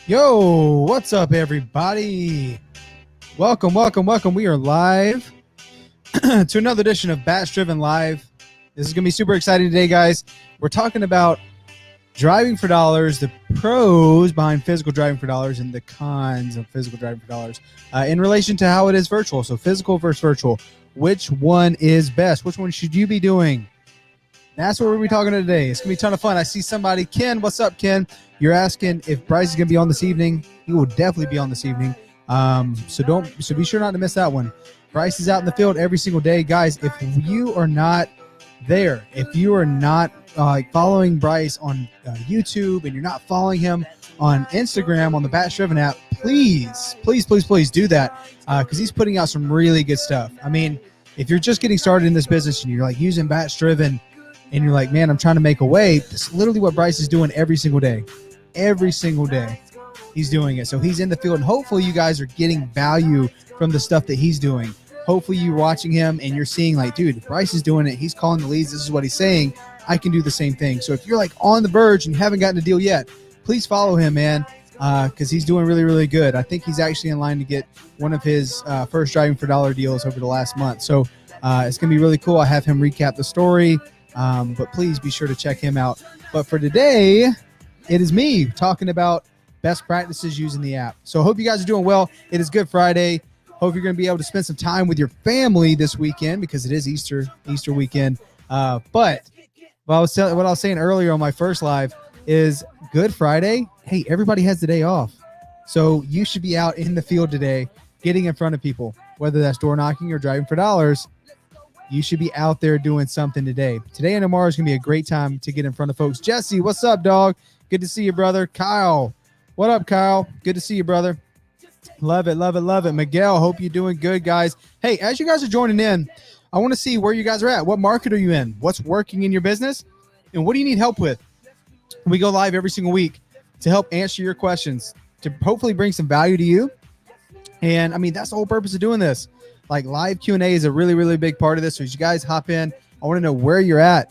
Yo, what's up, everybody? Welcome. We are live to another edition of BatchDriven Live. This is going to be super exciting today, guys. We're talking about driving for dollars, the pros behind physical driving for dollars, and the cons of physical driving for dollars in relation to how it is virtual. So physical versus virtual. Which one is best? Which one should you be doing? That's what we're going to be talking about today. It's going to be a ton of fun. I see somebody. Ken, what's up, Ken? You're asking if Bryce is going to be on this evening. He will definitely be on this evening. So be sure not to miss that one. Bryce is out in the field every single day. Guys, if you are not there, if you are not following Bryce on YouTube and you're not following him on Instagram on the BatchDriven app, please do that because he's putting out some really good stuff. I mean, if you're just getting started in this business and you're like using BatchDriven and you're like, man, I'm trying to make a way, that's literally what Bryce is doing every single day. Every single day he's doing it. So he's in the field, and hopefully you guys are getting value from the stuff that he's doing. Hopefully you're watching him and you're seeing like, dude, Bryce is doing it. He's calling the leads. This is what he's saying. I can do the same thing. So if you're like on the verge and you haven't gotten a deal yet, please follow him, man, because he's doing really, really good. I think he's actually in line to get one of his first driving for dollar deals over the last month. So it's going to be really cool. I have him recap the story, but please be sure to check him out. But for today, it is me talking about best practices using the app. So I hope you guys are doing well. It is Good Friday. Hope you're going to be able to spend some time with your family this weekend because it is Easter weekend. But what I was saying earlier on my first live is Good Friday. Hey, everybody has the day off. So you should be out in the field today, getting in front of people, whether that's door knocking or driving for dollars. You should be out there doing something today. Today and tomorrow is going to be a great time to get in front of folks. Jesse, what's up, dog? Good to see you, brother. Kyle, what up, Kyle? Good to see you, brother. Love it. Miguel, hope you're doing good, guys. Hey, as you guys are joining in, I want to see where you guys are at. What market are you in? What's working in your business? And what do you need help with? We go live every single week to help answer your questions, to hopefully bring some value to you. And, I mean, that's the whole purpose of doing this. Like, live Q&A is a really, really big part of this. So as you guys hop in, I want to know where you're at.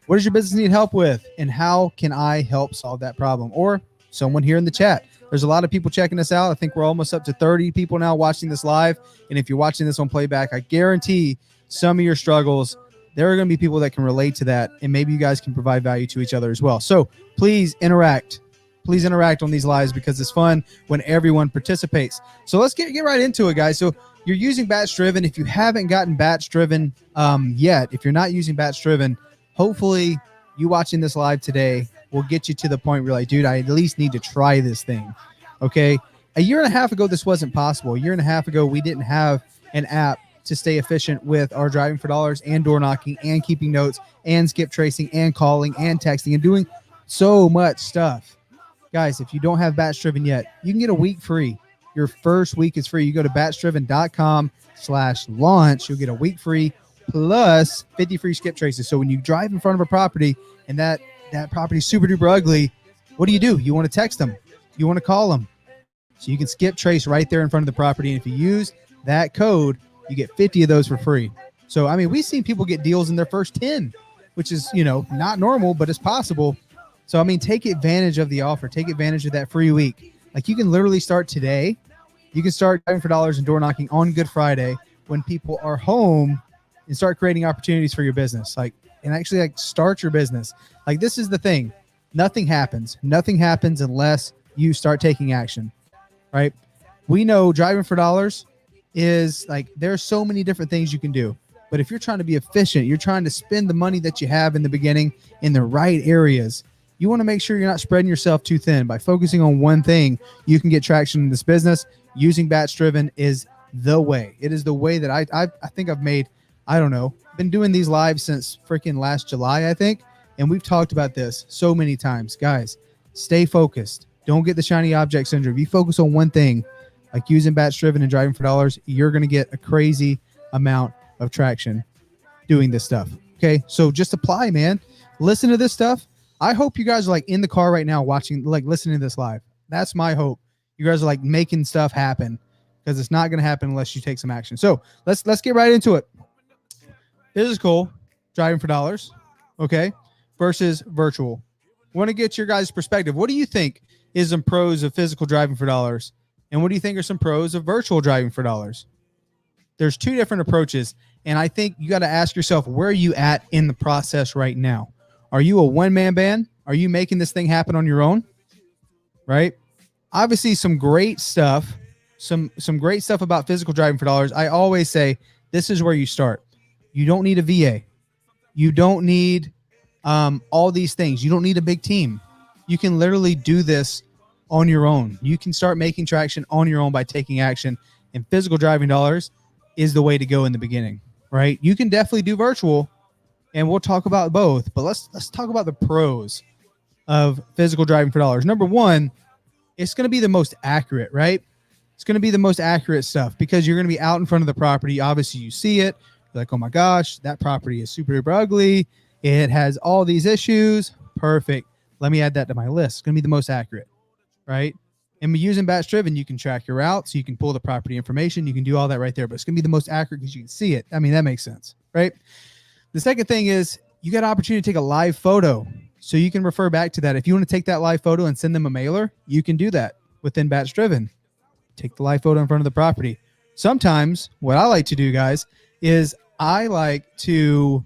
What does your business need help with? And how can I help solve that problem? Or someone here in the chat. There's a lot of people checking us out. I think we're almost up to 30 people now watching this live. And if you're watching this on playback, I guarantee some of your struggles, there are going to be people that can relate to that. And maybe you guys can provide value to each other as well. So please interact. Please interact on these lives because it's fun when everyone participates. So let's get right into it, guys. So you're using BatchDriven. If you haven't gotten BatchDriven yet, if you're not using BatchDriven, hopefully you watching this live today will get you to the point where you're like, dude, I at least need to try this thing. Okay. A year and a half ago, this wasn't possible. A year and a half ago, we didn't have an app to stay efficient with our driving for dollars and door knocking and keeping notes and skip tracing and calling and texting and doing so much stuff. Guys, if you don't have BatchDriven yet, you can get a week free. Your first week is free. You go to batchdriven.com/launch. You'll get a week free plus 50 free skip traces. So when you drive in front of a property and that property is super duper ugly, what do? You want to text them. You want to call them. So you can skip trace right there in front of the property. And if you use that code, you get 50 of those for free. So, I mean, we've seen people get deals in their first 10, which is, not normal, but it's possible. So, I mean, take advantage of the offer. Take advantage of that free week. Like, you can literally start today. You can start driving for dollars and door knocking on Good Friday when people are home and start creating opportunities for your business. And actually start your business. Like, this is the thing. Nothing happens. Nothing happens unless you start taking action, right? We know driving for dollars is there are so many different things you can do. But if you're trying to be efficient, you're trying to spend the money that you have in the beginning in the right areas. You want to make sure you're not spreading yourself too thin. By focusing on one thing, you can get traction in this business. Using BatchDriven is the way. It is the way that I think I've made, been doing these lives since freaking last July, I think. And we've talked about this so many times. Guys, stay focused. Don't get the shiny object syndrome. If you focus on one thing, like using BatchDriven and driving for dollars, you're going to get a crazy amount of traction doing this stuff. Okay, so just apply, man. Listen to this stuff. I hope you guys are in the car right now watching, listening to this live. That's my hope. You guys are making stuff happen because it's not going to happen unless you take some action. So let's get right into it. This is cool. Driving for dollars. Okay. Versus virtual. Want to get your guys' perspective. What do you think? is some pros of physical driving for dollars? And what do you think are some pros of virtual driving for dollars? There's two different approaches. And I think you got to ask yourself, where are you at in the process right now? Are you a one-man band? Are you making this thing happen on your own? Right? Obviously, some great stuff, some great stuff about physical driving for dollars. I always say this is where you start. You don't need a VA. You don't need all these things. You don't need a big team. You can literally do this on your own. You can start making traction on your own by taking action. And physical driving dollars is the way to go in the beginning, right? You can definitely do virtual, and we'll talk about both. But let's talk about the pros of physical driving for dollars. Number one, it's going to be the most accurate, right? It's going to be the most accurate stuff because you're going to be out in front of the property. Obviously, you see it. You're like, oh my gosh, that property is super duper ugly. It has all these issues. Perfect. Let me add that to my list. It's going to be the most accurate, right? And using BatchDriven, you can track your route, so you can pull the property information. You can do all that right there, but it's going to be the most accurate because you can see it. I mean, that makes sense, right? The second thing is you got an opportunity to take a live photo, so you can refer back to that. If you want to take that live photo and send them a mailer, you can do that within BatchDriven. Take the live photo in front of the property. Sometimes what I like to do, guys, is I like to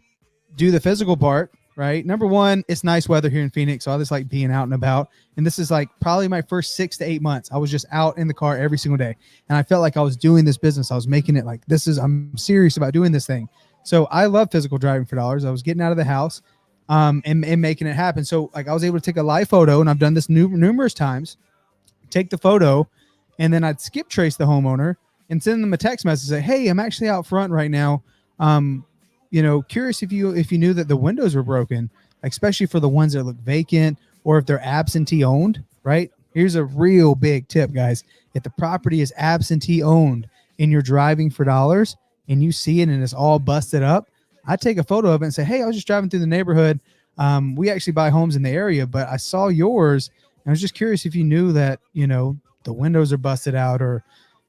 do the physical part, right? Number one, it's nice weather here in Phoenix, so I just like being out and about. And this is like probably my first 6 to 8 months. I was just out in the car every single day. And I felt like I was doing this business. I was making it like, I'm serious about doing this thing. So I love physical driving for dollars. I was getting out of the house and making it happen. So like I was able to take a live photo, and I've done this numerous times, take the photo, and then I'd skip trace the homeowner and send them a text message, say, hey, I'm actually out front right now. Curious if you knew that the windows were broken, especially for the ones that look vacant or if they're absentee owned, right? Here's a real big tip, guys. If the property is absentee owned and you're driving for dollars and you see it and it's all busted up, I take a photo of it and say, hey, I was just driving through the neighborhood. We actually buy homes in the area, but I saw yours. And I was just curious if you knew that, the windows are busted out, or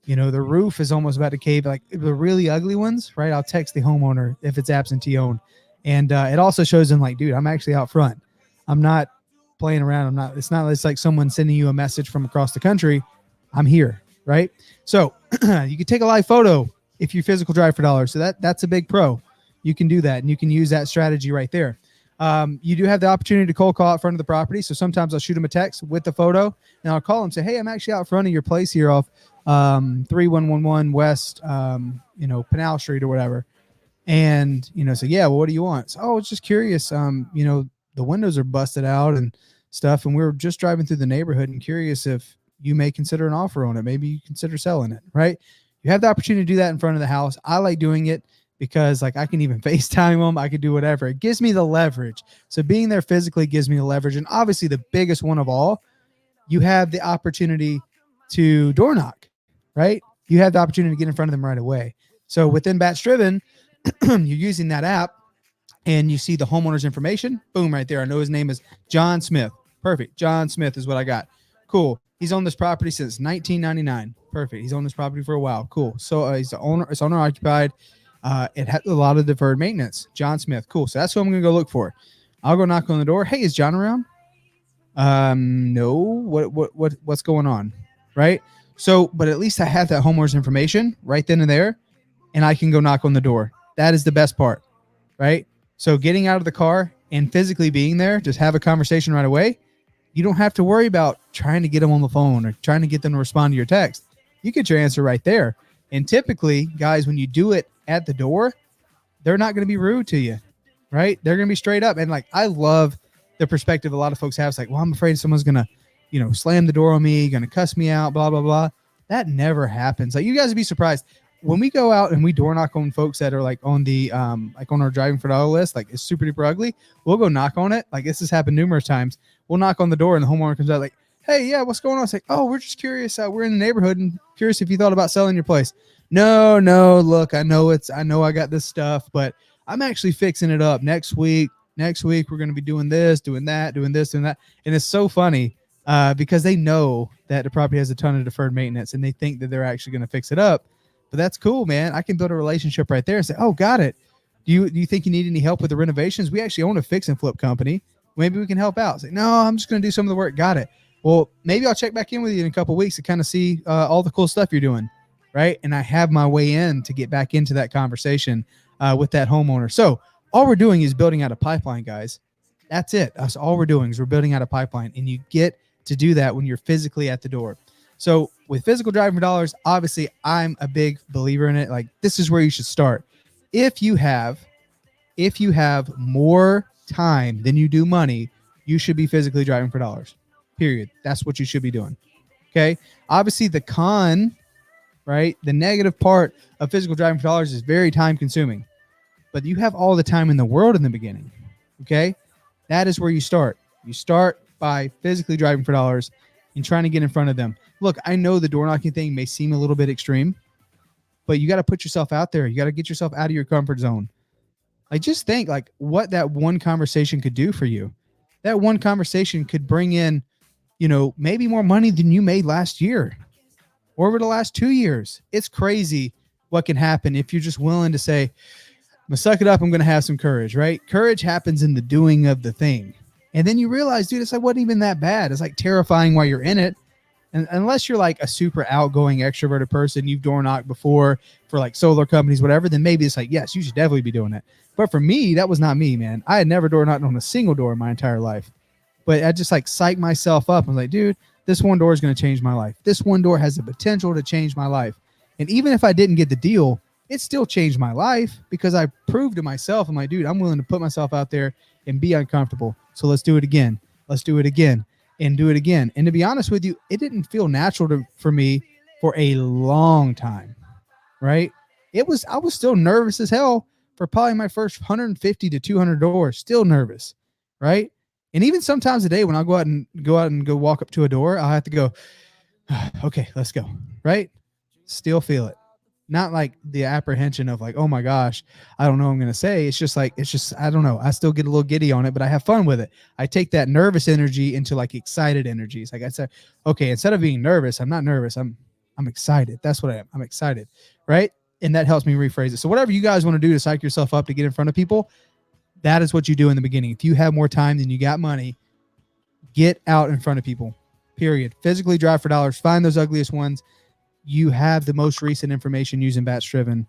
the roof is almost about to cave, like the really ugly ones, right? I'll text the homeowner if it's absentee owned. And it also shows them like, dude, I'm actually out front. I'm not playing around. It's like someone sending you a message from across the country. I'm here, right? So you can take a live photo if you physical drive for dollars. So that's a big pro. You can do that, and you can use that strategy right there. You do have the opportunity to cold call out front of the property. So sometimes I'll shoot them a text with the photo, and I'll call them and say, hey, I'm actually out front of your place here off 3111 West, Pinal Street or whatever. And, so, yeah, well, what do you want? So, I was just curious. The windows are busted out and stuff. And we were just driving through the neighborhood and curious if you may consider an offer on it. Maybe you consider selling it, right? You have the opportunity to do that in front of the house. I like doing it because like I can even FaceTime them. I could do whatever. It gives me the leverage. So being there physically gives me the leverage. And obviously the biggest one of all, you have the opportunity to door knock, right? You have the opportunity to get in front of them right away. So within BatchDriven, you're using that app and you see the homeowner's information. Boom, right there. I know his name is John Smith. Perfect. John Smith is what I got. Cool. He's on this property since 1999. Perfect. He's on this property for a while. Cool. So he's the owner. It's owner occupied. It had a lot of deferred maintenance. John Smith. Cool. So that's who I'm going to go look for. I'll go knock on the door. Hey, is John around? No. What's going on? Right. So, but at least I have that homeowner's information right then and there, and I can go knock on the door. That is the best part. Right. So getting out of the car and physically being there, just have a conversation right away. You don't have to worry about trying to get them on the phone or trying to get them to respond to your text. You get your answer right there. And typically, guys, when you do it at the door, they're not going to be rude to you, right? They're going to be straight up. And like, I love the perspective a lot of folks have. It's like, well, I'm afraid someone's going to, slam the door on me, going to cuss me out, blah, blah, blah. That never happens. Like, you guys would be surprised when we go out and we door knock on folks that are like on the, like on our driving for dollar list, like it's super duper ugly. We'll go knock on it. Like this has happened numerous times. We'll knock on the door and the homeowner comes out like, hey, yeah, what's going on? It's like, oh, we're just curious. We're in the neighborhood and curious if you thought about selling your place. No, look, I know I got this stuff, but I'm actually fixing it up next week. Next week, we're going to be doing this, doing that, doing this, doing that. And it's so funny because they know that the property has a ton of deferred maintenance and they think that they're actually going to fix it up. But that's cool, man. I can build a relationship right there and say, oh, got it. Do you think you need any help with the renovations? We actually own a fix and flip company. Maybe we can help out. Say, no, I'm just going to do some of the work. Got it. Well, maybe I'll check back in with you in a couple of weeks to kind of see all the cool stuff you're doing, right? And I have my way in to get back into that conversation with that homeowner. So all we're doing is building out a pipeline, guys. That's it. That's all we're doing is we're building out a pipeline, and you get to do that when you're physically at the door. So with physical driving for dollars, obviously I'm a big believer in it. Like, this is where you should start. If you have more time than you do money, you should be physically driving for dollars. Period. That's what you should be doing. Okay. Obviously, the con, right? The negative part of physical driving for dollars is very time consuming, but you have all the time in the world in the beginning. Okay. That is where you start. You start by physically driving for dollars and trying to get in front of them. Look, I know the door knocking thing may seem a little bit extreme, but you got to put yourself out there. You got to get yourself out of your comfort zone. Like, just think like what that one conversation could do for you. That one conversation could bring in, maybe more money than you made last year or over the last 2 years. It's crazy what can happen if you're just willing to say, I'm gonna suck it up. I'm going to have some courage, right? Courage happens in the doing of the thing. And then you realize, dude, it's like, wasn't even that bad. It's like terrifying while you're in it. And unless you're like a super outgoing extroverted person, you've door knocked before for like solar companies, whatever, then maybe it's like, yes, you should definitely be doing it. But for me, that was not me, man. I had never door knocked on a single door in my entire life. But I just like psyched myself up. I was like, dude, this one door is going to change my life. This one door has the potential to change my life. And even if I didn't get the deal, it still changed my life because I proved to myself, I'm like, dude, I'm willing to put myself out there and be uncomfortable. So let's do it again. Let's do it again and do it again. And to be honest with you, it didn't feel natural for me for a long time, right? I was still nervous as hell for probably my first 150 to 200 doors, still nervous, right? And even sometimes a day when I'll go out and go walk up to a door, I'll have to go, okay, let's go, right? Still feel it. Not like the apprehension of like, oh my gosh, I don't know what I'm going to say. It's just, I don't know. I still get a little giddy on it, but I have fun with it. I take that nervous energy into like excited energies. Like I said, okay, instead of being nervous, I'm not nervous. I'm excited. That's what I am. I'm excited, right? And that helps me rephrase it. So whatever you guys want to do to psych yourself up to get in front of people, that is what you do in the beginning. If you have more time than you got money, get out in front of people, period. Physically drive for dollars. Find those ugliest ones. You have the most recent information using BatchDriven.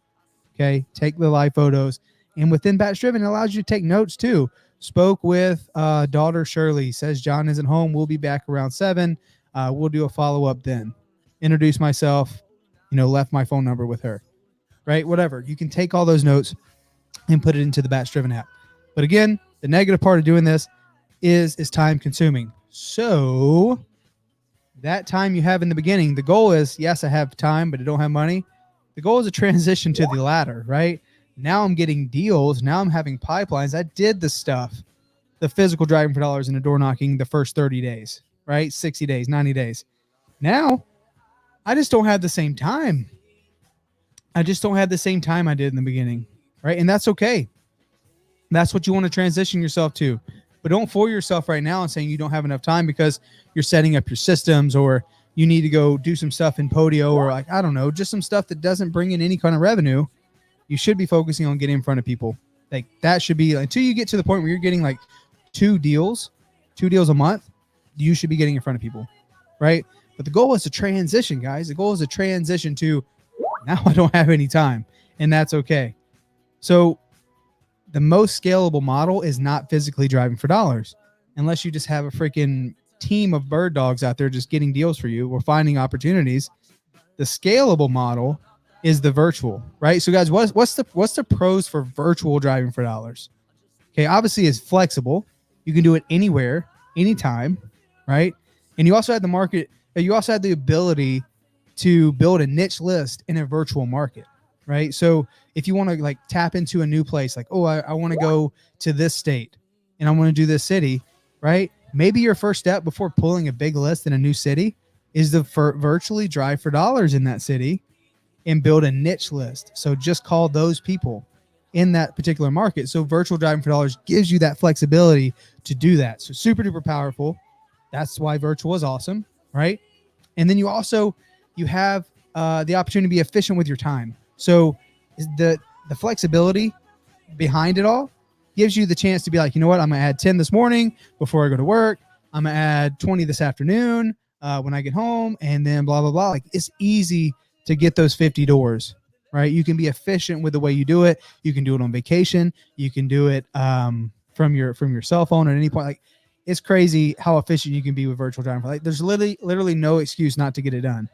Okay. Take the live photos. And within BatchDriven, it allows you to take notes too. Spoke with daughter Shirley. Says John isn't home. We'll be back around 7. We'll do a follow-up then. Introduce myself, left my phone number with her. Right? Whatever. You can take all those notes and put it into the BatchDriven app. But again, the negative part of doing this is time consuming. So that time you have in the beginning, the goal is, yes, I have time, but I don't have money. The goal is a transition to the latter, right? Now I'm getting deals. Now I'm having pipelines. I did the stuff, the physical driving for dollars and the door knocking the first 30 days, right? 60 days, 90 days. Now I just don't have the same time. I just don't have the same time I did in the beginning, right? And that's okay. That's what you want to transition yourself to. But don't fool yourself right now and saying you don't have enough time because you're setting up your systems or you need to go do some stuff in Podio or like, I don't know, just some stuff that doesn't bring in any kind of revenue. You should be focusing on getting in front of people. Like that should be until you get to the point where you're getting like 2 deals a month, you should be getting in front of people, right? But the goal is to transition, guys. The goal is to transition to now I don't have any time, and that's okay. So the most scalable model is not physically driving for dollars unless you just have a freaking team of bird dogs out there just getting deals for you or finding opportunities. The scalable model is the virtual, right? So guys, what's the pros for virtual driving for dollars? Okay, obviously it's flexible. You can do it anywhere, anytime, right? And you also have the ability to build a niche list in a virtual market, right? So if you want to like tap into a new place, like, oh, I want to go to this state and I want to do this city, right? Maybe your first step before pulling a big list in a new city is to virtually drive for dollars in that city and build a niche list. So just call those people in that particular market. So virtual driving for dollars gives you that flexibility to do that. So super duper powerful. That's why virtual is awesome, right? And then you have the opportunity to be efficient with your time. So the flexibility behind it all gives you the chance to be like, you know what, I'm going to add 10 this morning before I go to work. I'm going to add 20 this afternoon when I get home, and then blah, blah, blah. Like, it's easy to get those 50 doors, right? You can be efficient with the way you do it. You can do it on vacation. You can do it from your cell phone at any point. Like, it's crazy how efficient you can be with virtual driving. Like, there's literally no excuse not to get it done.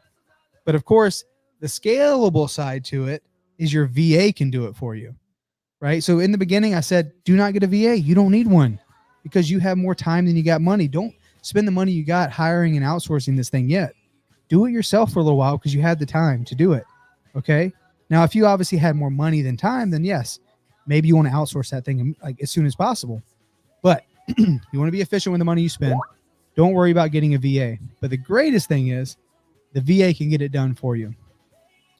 But of course, the scalable side to it is your VA can do it for you, right? So in the beginning, I said, do not get a VA. You don't need one because you have more time than you got money. Don't spend the money you got hiring and outsourcing this thing yet. Do it yourself for a little while because you had the time to do it. Okay. Now, if you obviously had more money than time, then yes, maybe you want to outsource that thing like as soon as possible. But you want to be efficient with the money you spend. Don't worry about getting a VA. But the greatest thing is the VA can get it done for you,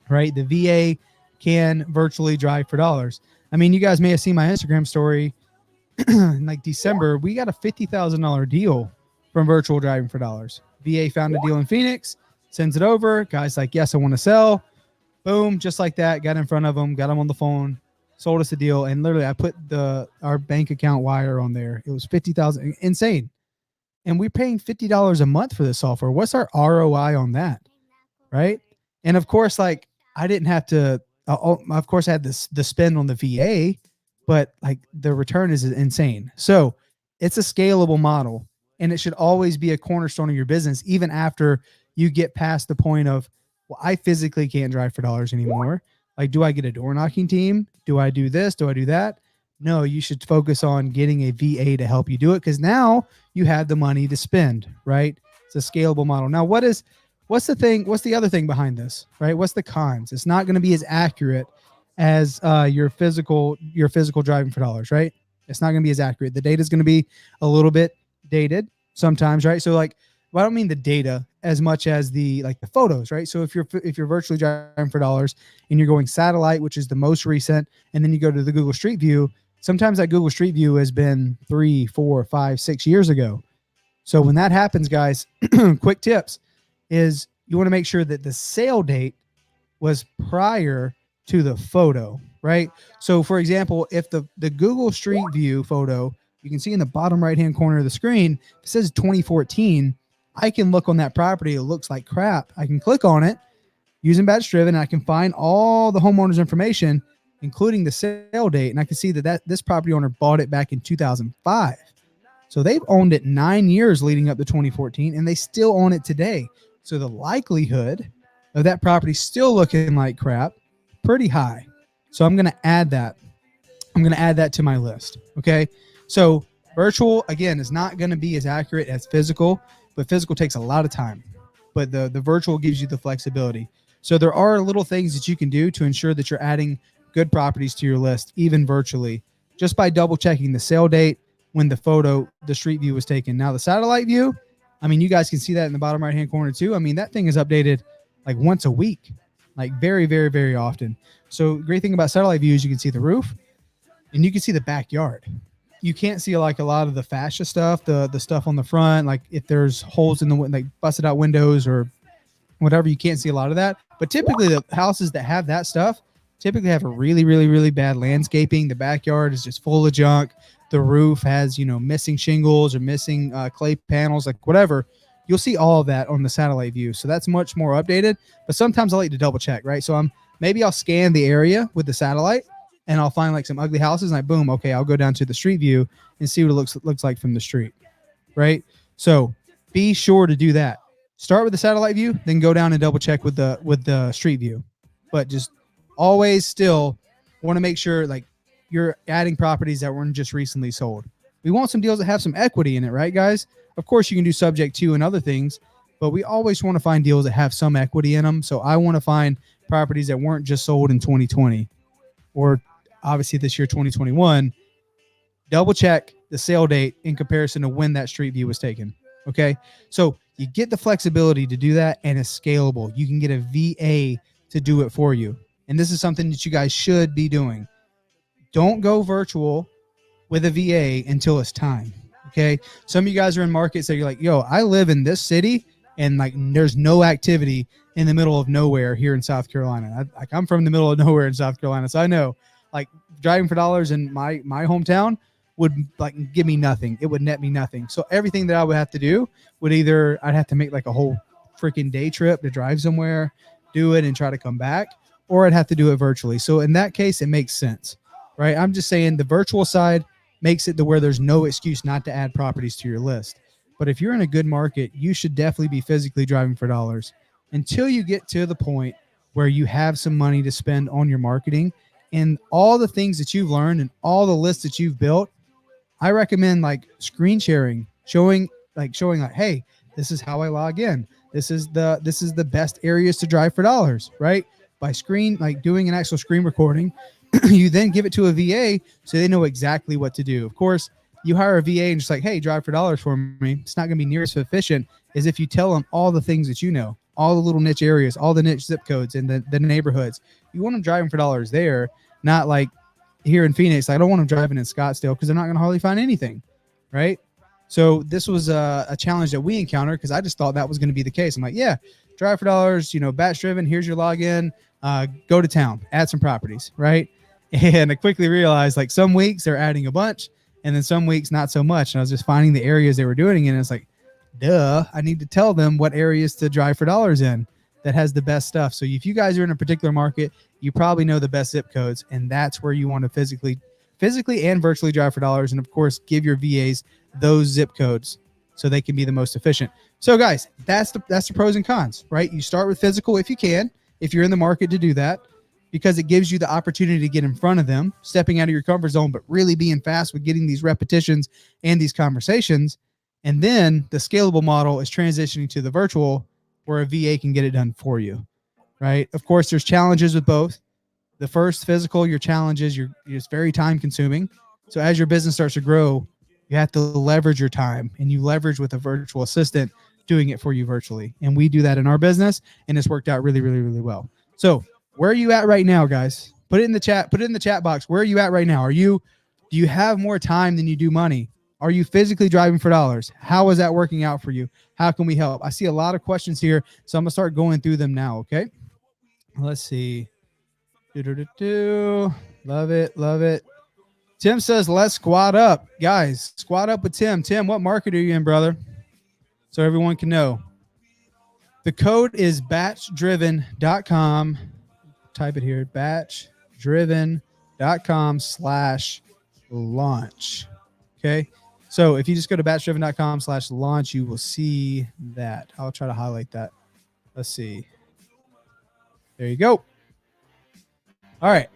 right? The VA can virtually drive for dollars. I mean, you guys may have seen my Instagram story in like December. We got a $50,000 deal from virtual driving for dollars. VA found a deal in Phoenix, sends it over. Guy's like, yes, I want to sell. Boom, just like that. Got in front of them, got them on the phone, sold us a deal. And literally I put our bank account wire on there. It was $50,000, insane. And we're paying $50 a month for this software. What's our ROI on that? Right. And of course, like I didn't have to, of course I had the spend on the VA, but like the return is insane. So it's a scalable model and it should always be a cornerstone of your business, even after you get past the point of, well, I physically can't drive for dollars anymore. Like, do I get a door knocking team? Do I do this? Do I do that? No, you should focus on getting a VA to help you do it because now you have the money to spend, right? It's a scalable model. Now, what's the thing? What's the other thing behind this, right? What's the cons? It's not going to be as accurate as your physical driving for dollars, right? It's not going to be as accurate. The data is going to be a little bit dated sometimes, right? So like, well, I don't mean the data as much as the photos, right? So if you're virtually driving for dollars and you're going satellite, which is the most recent, and then you go to the Google Street View, sometimes that Google Street View has been 3, 4, 5, 6 years ago. So when that happens, guys, quick tips is you want to make sure that the sale date was prior to the photo, right? So for example, if the Google Street View photo, you can see in the bottom right-hand corner of the screen, it says 2014, I can look on that property. It looks like crap. I can click on it using BatchDriven and I can find all the homeowner's information, including the sale date. And I can see that this property owner bought it back in 2005. So they've owned it 9 years leading up to 2014 and they still own it today. So the likelihood of that property still looking like crap, pretty high. So I'm going to add that. I'm going to add that to my list. Okay. So virtual, again, is not going to be as accurate as physical, but physical takes a lot of time. But the virtual gives you the flexibility. So there are little things that you can do to ensure that you're adding good properties to your list, even virtually, just by double checking the sale date when the street view was taken. Now the satellite view, I mean, you guys can see that in the bottom right-hand corner too. I mean, that thing is updated like once a week, like very, very, very often. So great thing about satellite view is you can see the roof and you can see the backyard. You can't see like a lot of the fascia stuff, the stuff on the front, like if there's holes in the like busted out windows or whatever, you can't see a lot of that. But typically the houses that have that stuff typically have a really, really, really bad landscaping. The backyard is just full of junk. The roof has, missing shingles or missing clay panels, like whatever. You'll see all of that on the satellite view. So that's much more updated, but sometimes I like to double check, right? So maybe I'll scan the area with the satellite and I'll find like some ugly houses and boom, okay, I'll go down to the street view and see what it looks like from the street, right? So be sure to do that. Start with the satellite view, then go down and double check with the street view. But just always still want to make sure like you're adding properties that weren't just recently sold. We want some deals that have some equity in it, right, guys? Of course, you can do subject to and other things, but we always want to find deals that have some equity in them. So I want to find properties that weren't just sold in 2020 or obviously this year, 2021. Double check the sale date in comparison to when that street view was taken. Okay. So you get the flexibility to do that and it's scalable. You can get a VA to do it for you. And this is something that you guys should be doing. Don't go virtual with a VA until it's time. Okay. Some of you guys are in markets that you're like, yo, I live in this city and like there's no activity in the middle of nowhere here in South Carolina. I'm from the middle of nowhere in South Carolina. So I know like driving for dollars in my hometown, would like give me nothing. It would net me nothing. So everything that I would have to do would either I'd have to make like a whole freaking day trip to drive somewhere, do it and try to come back, or I'd have to do it virtually. So in that case, it makes sense, right? I'm just saying the virtual side makes it to where there's no excuse not to add properties to your list. But if you're in a good market, you should definitely be physically driving for dollars until you get to the point where you have some money to spend on your marketing and all the things that you've learned and all the lists that you've built. I recommend like screen sharing, showing like, hey, this is how I log in. This is the best areas to drive for dollars, right? By screen, like doing an actual screen recording, you then give it to a VA so they know exactly what to do. Of course, you hire a VA and just like, hey, drive for dollars for me. It's not going to be near as efficient as if you tell them all the things that you know, all the little niche areas, all the niche zip codes in the neighborhoods. You want them driving for dollars there, not like here in Phoenix. I don't want them driving in Scottsdale because they're not going to hardly find anything, right? So this was a challenge that we encountered because I just thought that was going to be the case. I'm like, yeah, drive for dollars, batch driven. Here's your login. Go to town, add some properties, right? And I quickly realized like some weeks they're adding a bunch and then some weeks not so much. And I was just finding the areas they were doing it. And it's like, duh, I need to tell them what areas to drive for dollars in that has the best stuff. So if you guys are in a particular market, you probably know the best zip codes, and that's where you want to physically and virtually drive for dollars. And of course, give your VAs those zip codes so they can be the most efficient. So guys, that's the pros and cons, right? You start with physical if you can, if you're in the market to do that, because it gives you the opportunity to get in front of them, stepping out of your comfort zone, but really being fast with getting these repetitions and these conversations. And then the scalable model is transitioning to the virtual where a VA can get it done for you, right? Of course, there's challenges with both. The first, physical, your challenges, it's very time consuming. So as your business starts to grow, you have to leverage your time, and you leverage with a virtual assistant doing it for you virtually. And we do that in our business, and it's worked out really, really, really well. So where are you at right now, guys? Put it in the chat. Put it in the chat box. Where are you at right now? Do you have more time than you do money? Are you physically driving for dollars? How is that working out for you? How can we help? I see a lot of questions here, so I'm going to start going through them now, okay? Let's see. Love it. Love it. Tim says, let's squat up. Guys, squat up with Tim. Tim, what market are you in, brother? So everyone can know. The code is batchdriven.com. Type it here, batchdriven.com/launch. Okay. So if you just go to batchdriven.com/launch, you will see that. I'll try to highlight that. Let's see. There you go. All right.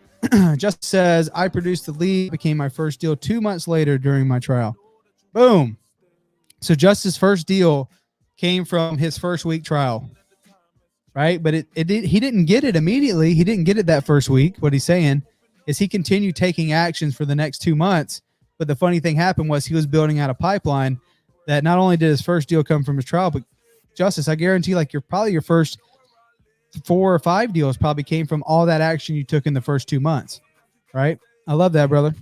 Just says, I produced the lead, became my first deal 2 months later during my trial. Boom. So Justice's first deal came from his first week trial, right? But he didn't get it immediately. He didn't get it that first week. What he's saying is he continued taking actions for the next 2 months. But the funny thing happened was he was building out a pipeline that not only did his first deal come from his trial, but Justice, I guarantee like your first 4 or 5 deals probably came from all that action you took in the first 2 months, right? I love that, brother.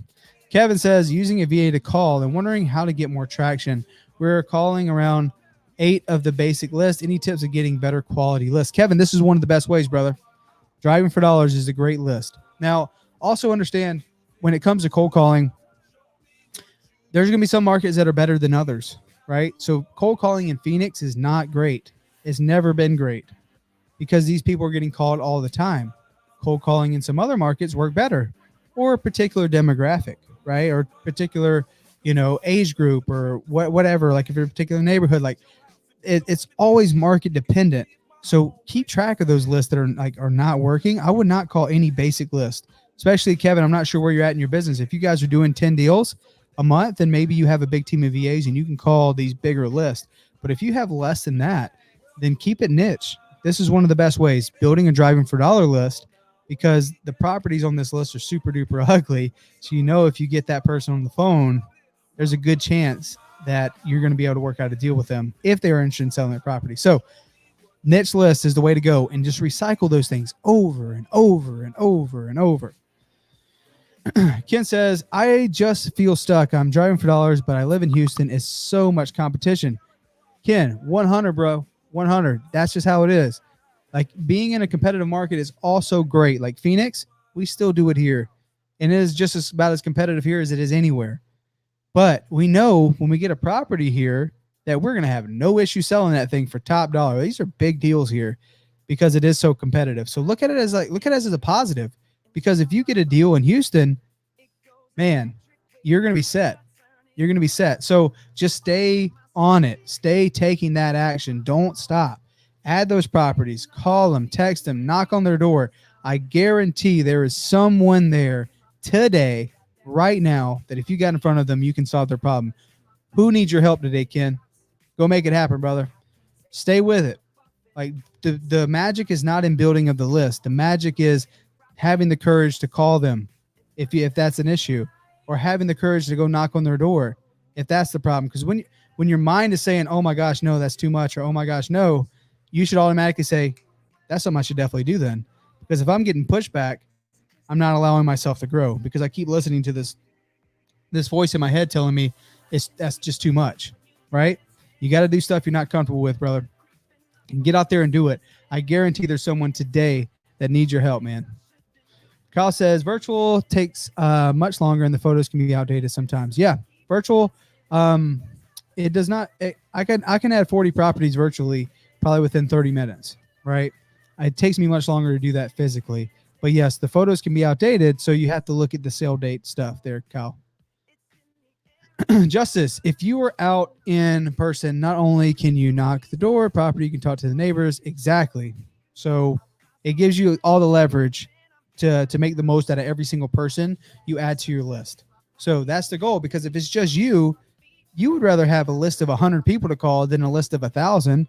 Kevin says, using a VA to call and wondering how to get more traction. We're calling around 8 of the basic list. Any tips of getting better quality lists? Kevin, this is one of the best ways, brother. Driving for dollars is a great list. Now, also understand when it comes to cold calling, there's going to be some markets that are better than others, right? So cold calling in Phoenix is not great. It's never been great because these people are getting called all the time. Cold calling in some other markets work better, or a particular demographic, right? Or particular, age group or whatever. Like if you're in a particular neighborhood, like it's always market dependent. So keep track of those lists that are not working. I would not call any basic list, especially Kevin. I'm not sure where you're at in your business. If you guys are doing 10 deals a month, then maybe you have a big team of VAs and you can call these bigger lists. But if you have less than that, then keep it niche. This is one of the best ways, building a driving for dollar list, because the properties on this list are super duper ugly. So if you get that person on the phone, there's a good chance that you're going to be able to work out a deal with them if they are interested in selling their property. So niche list is the way to go, and just recycle those things over and over and over and over. Ken says, I just feel stuck. I'm driving for dollars, but I live in Houston. It's so much competition. Ken, 100, bro. 100. That's just how it is. Like being in a competitive market is also great. Like Phoenix, we still do it here. And it is just about as competitive here as it is anywhere. But we know when we get a property here that we're going to have no issue selling that thing for top dollar. These are big deals here because it is so competitive. So look at it as a positive, because if you get a deal in Houston, man, you're going to be set. You're going to be set. So just stay on it. Stay taking that action. Don't stop. Add those properties. Call them, text them, knock on their door. I guarantee there is someone there today, right now, that if you got in front of them, you can solve their problem. Who needs your help today, Ken? Go make it happen, brother. Stay with it. Like the magic is not in building of the list. The magic is having the courage to call them if that's an issue, or having the courage to go knock on their door if that's the problem. Because when your mind is saying, oh my gosh, no, that's too much, or oh my gosh, no, you should automatically say, that's something I should definitely do then. Because if I'm getting pushback, I'm not allowing myself to grow, because I keep listening to this voice in my head telling me that's just too much, right? You got to do stuff you're not comfortable with, brother. And get out there and do it. I guarantee there's someone today that needs your help, man. Kyle says virtual takes much longer and the photos can be outdated sometimes. Yeah, virtual. It does not. I can add 40 properties virtually probably within 30 minutes, right? It takes me much longer to do that physically. But yes, the photos can be outdated, so you have to look at the sale date stuff there, Kyle. Justice, if you are out in person, not only can you knock the door property, you can talk to the neighbors. Exactly. So it gives you all the leverage to make the most out of every single person you add to your list. So that's the goal, because if it's just you would rather have a list of 100 people to call than a list of 1,000.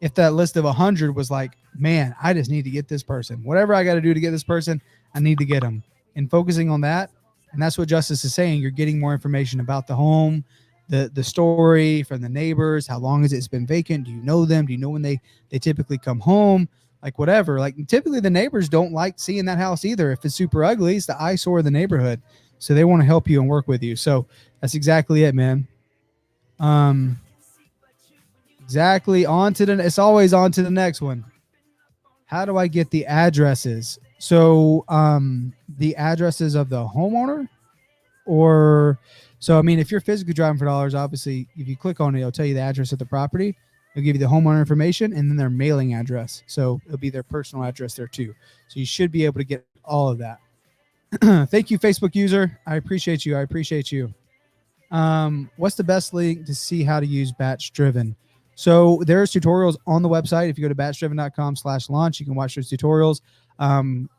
If that list of 100 was like, man, I just need to get this person. Whatever I got to do to get this person, I need to get them. And focusing on that, and that's what Justice is saying. You're getting more information about the home, the story from the neighbors. How long has it been vacant? Do you know them? Do you know when they typically come home? Like whatever. Like typically the neighbors don't like seeing that house either. If it's super ugly, it's the eyesore of the neighborhood. So they want to help you and work with you. So that's exactly it, man. Exactly. It's always on to the next one. How do I get the addresses? So the addresses of the homeowner, I mean, if you're physically driving for dollars, obviously if you click on it, it'll tell you the address of the property. It'll give you the homeowner information and then their mailing address. So it'll be their personal address there too. So you should be able to get all of that. Thank you, Facebook user. I appreciate you. What's the best link to see how to use BatchDriven? So there's tutorials on the website. If you go to batchdriven.com/launch, you can watch those tutorials.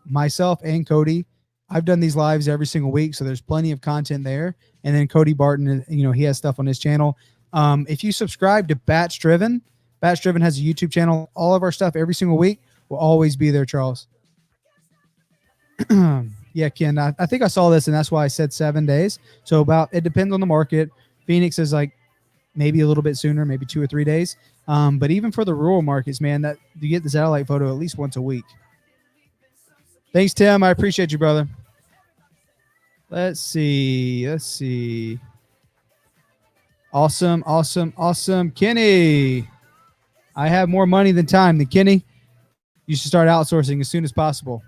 Myself and Cody, I've done these lives every single week, so there's plenty of content there. And then Cody Barton, he has stuff on his channel. If you subscribe to BatchDriven has a YouTube channel. All of our stuff every single week will always be there, Charles. Yeah, Ken, I think I saw this, and that's why I said 7 days. So it depends on the market. Phoenix is like maybe a little bit sooner, maybe 2 or 3 days. But even for the rural markets, man, that you get the satellite photo at least once a week. Thanks, Tim. I appreciate you, brother. Let's see. Awesome. Kenny, I have more money than time. Kenny, you should start outsourcing as soon as possible.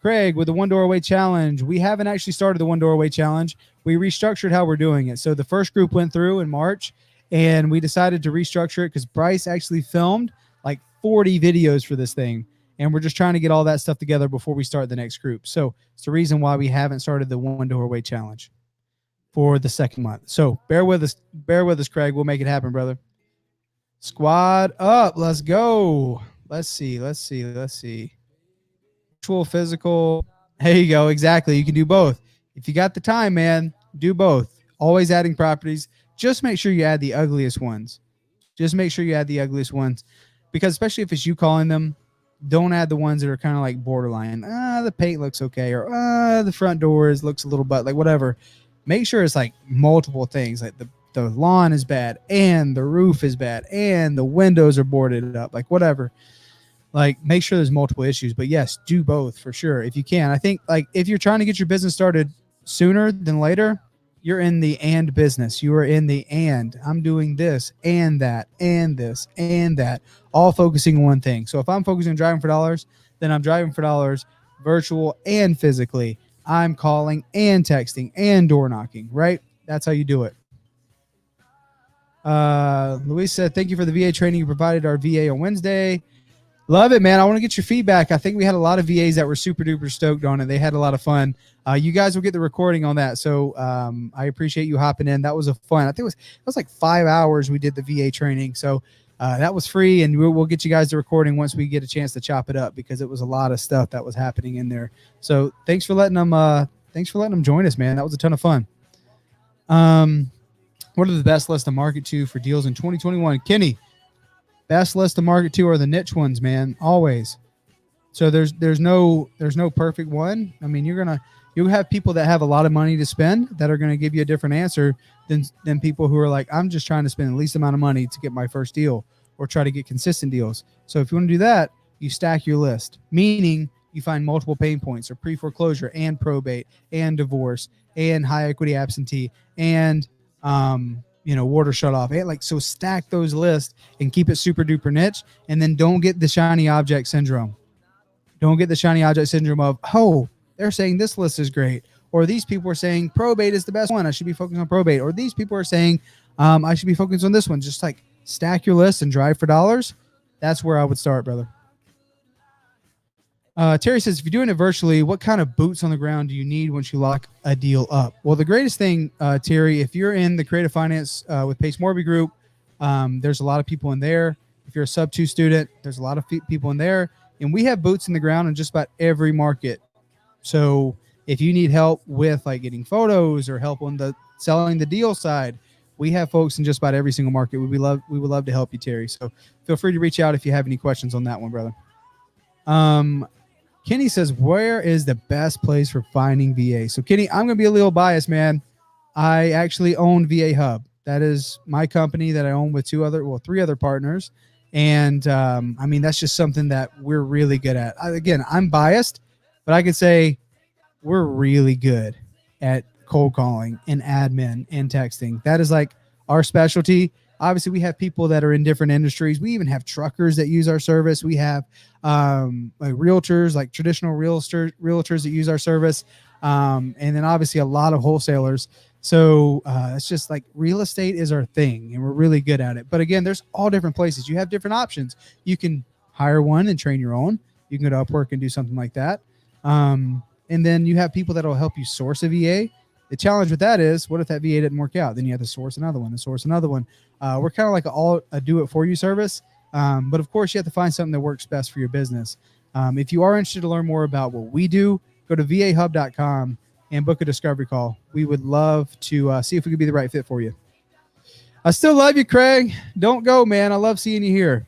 Craig, with the One Door Away Challenge, we haven't actually started the One Door Away Challenge. We restructured how we're doing it. So the first group went through in March, and we decided to restructure it because Bryce actually filmed like 40 videos for this thing. And we're just trying to get all that stuff together before we start the next group. So it's the reason why we haven't started the One Door Away Challenge for the second month. So bear with us, Craig. We'll make it happen, brother. Squad up. Let's go. Let's see. Virtual, physical. There you go. Exactly. You can do both. If you got the time, man, do both. Always adding properties. Just make sure you add the ugliest ones. Because especially if it's you calling them, don't add the ones that are kind of like borderline. The paint looks okay, or the front doors looks a little but like whatever. Make sure it's like multiple things. Like the lawn is bad, and the roof is bad, and the windows are boarded up. Like whatever. Like make sure there's multiple issues. But yes, do both for sure if you can. I think like if you're trying to get your business started sooner than later, you're in the and business. You are in the and. I'm doing this and that and this and that, all focusing on one thing. So if I'm focusing on driving for dollars, then I'm driving for dollars virtual and physically. I'm calling and texting and door knocking, right? That's how you do it. Luis said, thank you for the VA training you provided our VA on Wednesday. Love it, man. I want to get your feedback. I think we had a lot of VAs that were super duper stoked on it. They had a lot of fun. You guys will get the recording on that. So I appreciate you hopping in. That was a fun. I think it was like 5 hours we did the VA training. So that was free, and we'll get you guys the recording once we get a chance to chop it up, because it was a lot of stuff that was happening in there. So thanks for letting them join us, man. That was a ton of fun. What are the best lists to market to for deals in 2021? Kenny, best list to market to are the niche ones, man. Always. So there's no perfect one. I mean, you'll have people that have a lot of money to spend that are going to give you a different answer than people who are like, I'm just trying to spend the least amount of money to get my first deal or try to get consistent deals. So if you want to do that, you stack your list, meaning you find multiple pain points, or pre-foreclosure and probate and divorce and high equity absentee and water shut off. So stack those lists and keep it super duper niche, and then don't get the shiny object syndrome. Don't get the shiny object syndrome of, oh, they're saying this list is great, or these people are saying probate is the best one, I should be focusing on probate, or these people are saying I should be focused on this one. Just like stack your list and drive for dollars. That's where I would start, brother. Terry says, if you're doing it virtually, what kind of boots on the ground do you need once you lock a deal up? Well, the greatest thing, Terry, if you're in the creative finance with Pace Morby Group, there's a lot of people in there. If you're a sub-2 student, there's a lot of people in there. And we have boots in the ground in just about every market. So if you need help with like getting photos or help on the selling the deal side, we have folks in just about every single market. We would love to help you, Terry. So feel free to reach out if you have any questions on that one, brother. Kenny says, where is the best place for finding VA? So, Kenny, I'm going to be a little biased, man. I actually own VA Hub. That is my company that I own with three other partners. And, that's just something that we're really good at. I'm biased, but I could say we're really good at cold calling and admin and texting. That is like our specialty. Obviously, we have people that are in different industries. We even have truckers that use our service. We have like realtors, like traditional realtors that use our service. And then obviously a lot of wholesalers. So it's just like real estate is our thing, and we're really good at it. But again, there's all different places. You have different options. You can hire one and train your own. You can go to Upwork and do something like that. And then you have people that will help you source a VA. The challenge with that is, what if that VA didn't work out? Then you have to source another one. We're kind of like a do-it-for-you service. But, of course, you have to find something that works best for your business. If you are interested to learn more about what we do, go to vahub.com and book a discovery call. We would love to see if we could be the right fit for you. I still love you, Craig. Don't go, man. I love seeing you here.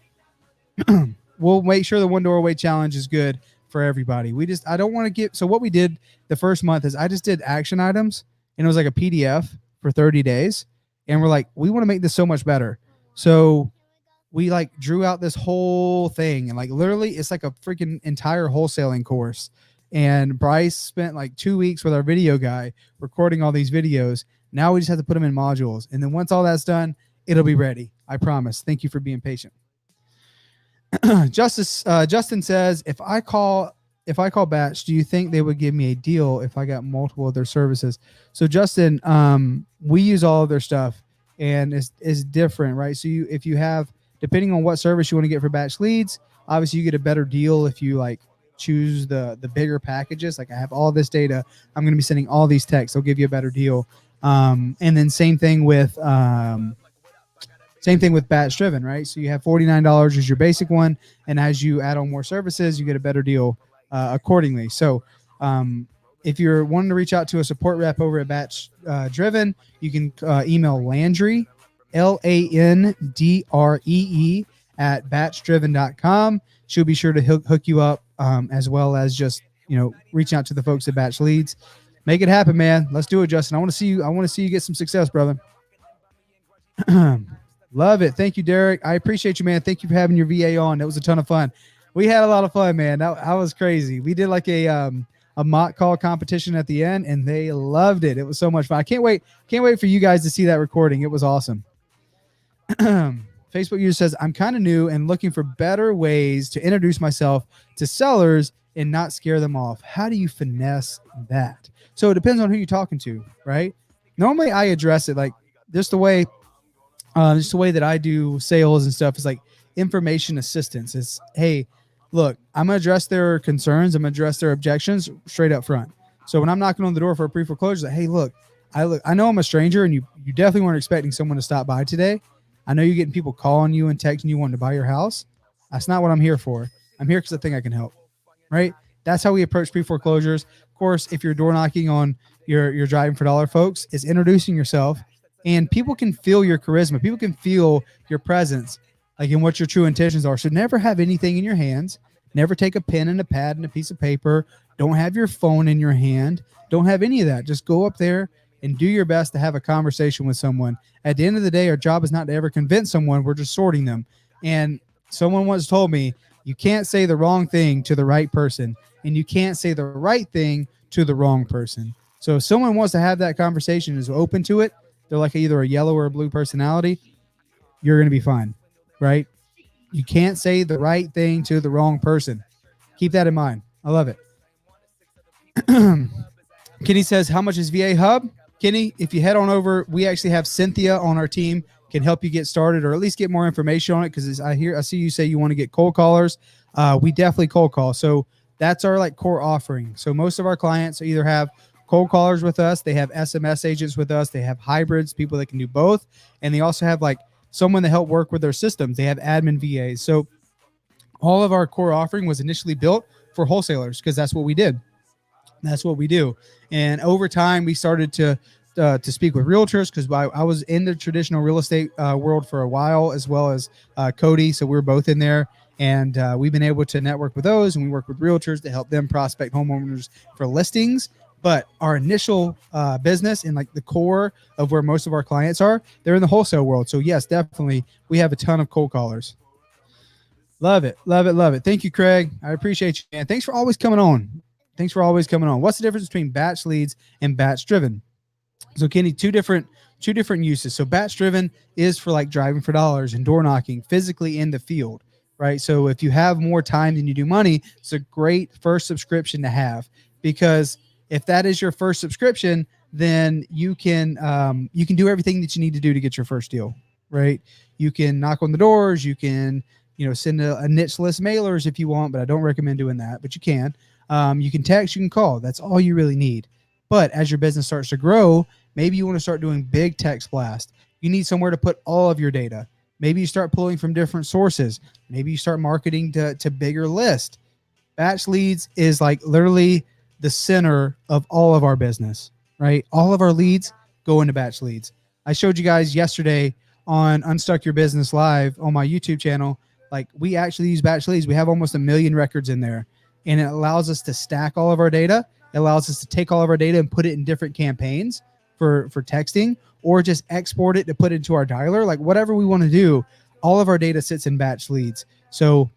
We'll make sure the one doorway challenge is good for everybody. I don't want to get, so what we did the first month is I just did action items, and it was like a PDF for 30 days. And we're like, we want to make this so much better. So we like drew out this whole thing, and like literally it's like a freaking entire wholesaling course. And Bryce spent like 2 weeks with our video guy recording all these videos. Now we just have to put them in modules. And then once all that's done, it'll be ready. I promise. Thank you for being patient. Justin says, if I call Batch, do you think they would give me a deal if I got multiple of their services? So Justin, we use all of their stuff, and it's different, right? So if you have, depending on what service you want to get for Batch leads, obviously you get a better deal if you like choose the bigger packages. Like I have all this data, I'm going to be sending all these texts. They'll give you a better deal. And then same thing with BatchDriven, right? So you have $49 as your basic one, and as you add on more services, you get a better deal accordingly. So if you're wanting to reach out to a support rep over at BatchDriven, you can email Landry, LANDREE at batchdriven.com. She'll be sure to hook you up, as well as just reaching out to the folks at Batch Leads. Make it happen, man. Let's do it, Justin. I want to see you get some success, brother. Love it. Thank you, Derek. I appreciate you, man. Thank you for having your VA on. That was a ton of fun. We had a lot of fun, man. That was crazy. We did like a mock call competition at the end, and they loved it. It was so much fun. I can't wait for you guys to see that recording. It was awesome. Facebook user says, I'm kind of new and looking for better ways to introduce myself to sellers and not scare them off. How do you finesse that? So it depends on who you're talking to, right? normally I address it like just the way that I do sales and stuff is like information assistance. It's, hey, look, I'm gonna address their concerns, I'm gonna address their objections straight up front. So when I'm knocking on the door for a pre-foreclosure, like, hey, look, I know I'm a stranger, and you definitely weren't expecting someone to stop by today. I know you're getting people calling you and texting you wanting to buy your house. That's not what I'm here for. I'm here because I think I can help. Right? That's how we approach pre-foreclosures. Of course, if you're door knocking on your driving for dollar folks, is introducing yourself, and people can feel your charisma. People can feel your presence, like in what your true intentions are. So never have anything in your hands. Never take a pen and a pad and a piece of paper. Don't have your phone in your hand. Don't have any of that. Just go up there and do your best to have a conversation with someone. At the end of the day, our job is not to ever convince someone. We're just sorting them. And someone once told me, you can't say the wrong thing to the right person, and you can't say the right thing to the wrong person. So if someone wants to have that conversation, is open to it, they're like either a yellow or a blue personality, you're going to be fine, right? You can't say the right thing to the wrong person. Keep that in mind. I love it. Kenny says, how much is VA Hub? Kenny, if you head on over, we actually have Cynthia on our team, can help you get started or at least get more information on it. Because I see you say you want to get cold callers. We definitely cold call. So that's our like core offering. So most of our clients either have cold callers with us, they have SMS agents with us, they have hybrids, people that can do both, and they also have like someone to help work with their systems. They have admin VAs. So all of our core offering was initially built for wholesalers because that's what we did. That's what we do. And over time, we started to speak with realtors because I was in the traditional real estate world for a while, as well as Cody. So we're both in there, and we've been able to network with those, and we work with realtors to help them prospect homeowners for listings. But our initial business and like the core of where most of our clients are, they're in the wholesale world. So yes, definitely, we have a ton of cold callers. Love it, love it, love it. Thank you, Craig. I appreciate you, man. Thanks for always coming on. Thanks for always coming on. What's the difference between batch leads and batch driven? So Kenny, two different uses. So batch driven is for like driving for dollars and door knocking physically in the field, right? So if you have more time than you do money, it's a great first subscription to have, because if that is your first subscription, then you can do everything that you need to do to get your first deal, right? You can knock on the doors, you can send a niche list mailers if you want, but I don't recommend doing that, but you can. You can text, you can call. That's all you really need. But as your business starts to grow, maybe you want to start doing big text blast. You need somewhere to put all of your data. Maybe you start pulling from different sources. Maybe you start marketing to bigger list. Batch leads is like literally the center of all of our business, right? All of our leads go into batch leads. I showed you guys yesterday on Unstuck Your Business Live on my YouTube channel. Like, we actually use batch leads. We have almost 1 million records in there. And it allows us to stack all of our data. It allows us to take all of our data and put it in different campaigns for texting, or just export it to put into our dialer. Like, whatever we want to do, all of our data sits in batch leads. So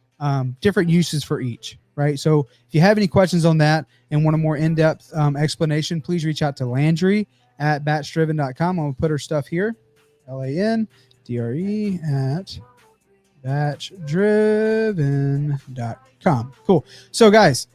different uses for each, right? So if you have any questions on that and want a more in-depth explanation, please reach out to Landry at batchdriven.com. I'm going to put her stuff here, LANDRE at batchdriven.com. Cool. So guys,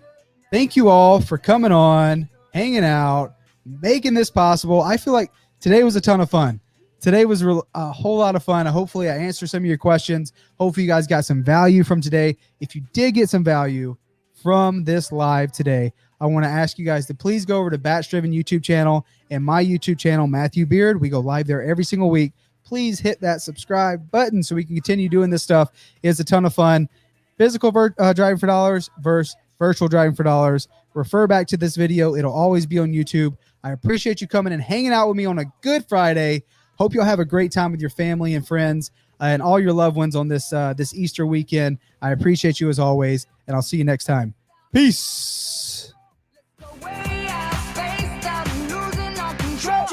thank you all for coming on, hanging out, making this possible. I feel like today was a ton of fun. Today was a whole lot of fun. Hopefully I answered some of your questions. Hopefully you guys got some value from today. If you did get some value from this live today, I want to ask you guys to please go over to Batch Driven YouTube channel and my YouTube channel, Matthew Beard. We go live there every single week. Please hit that subscribe button so we can continue doing this stuff. It's a ton of fun. Physical driving for dollars versus virtual driving for dollars. Refer back to this video. It'll always be on YouTube. I appreciate you coming and hanging out with me on a Good Friday. Hope you'll have a great time with your family and friends and all your loved ones on this Easter weekend. I appreciate you as always, and I'll see you next time. Peace. The way I spaced out, I'm losing all control.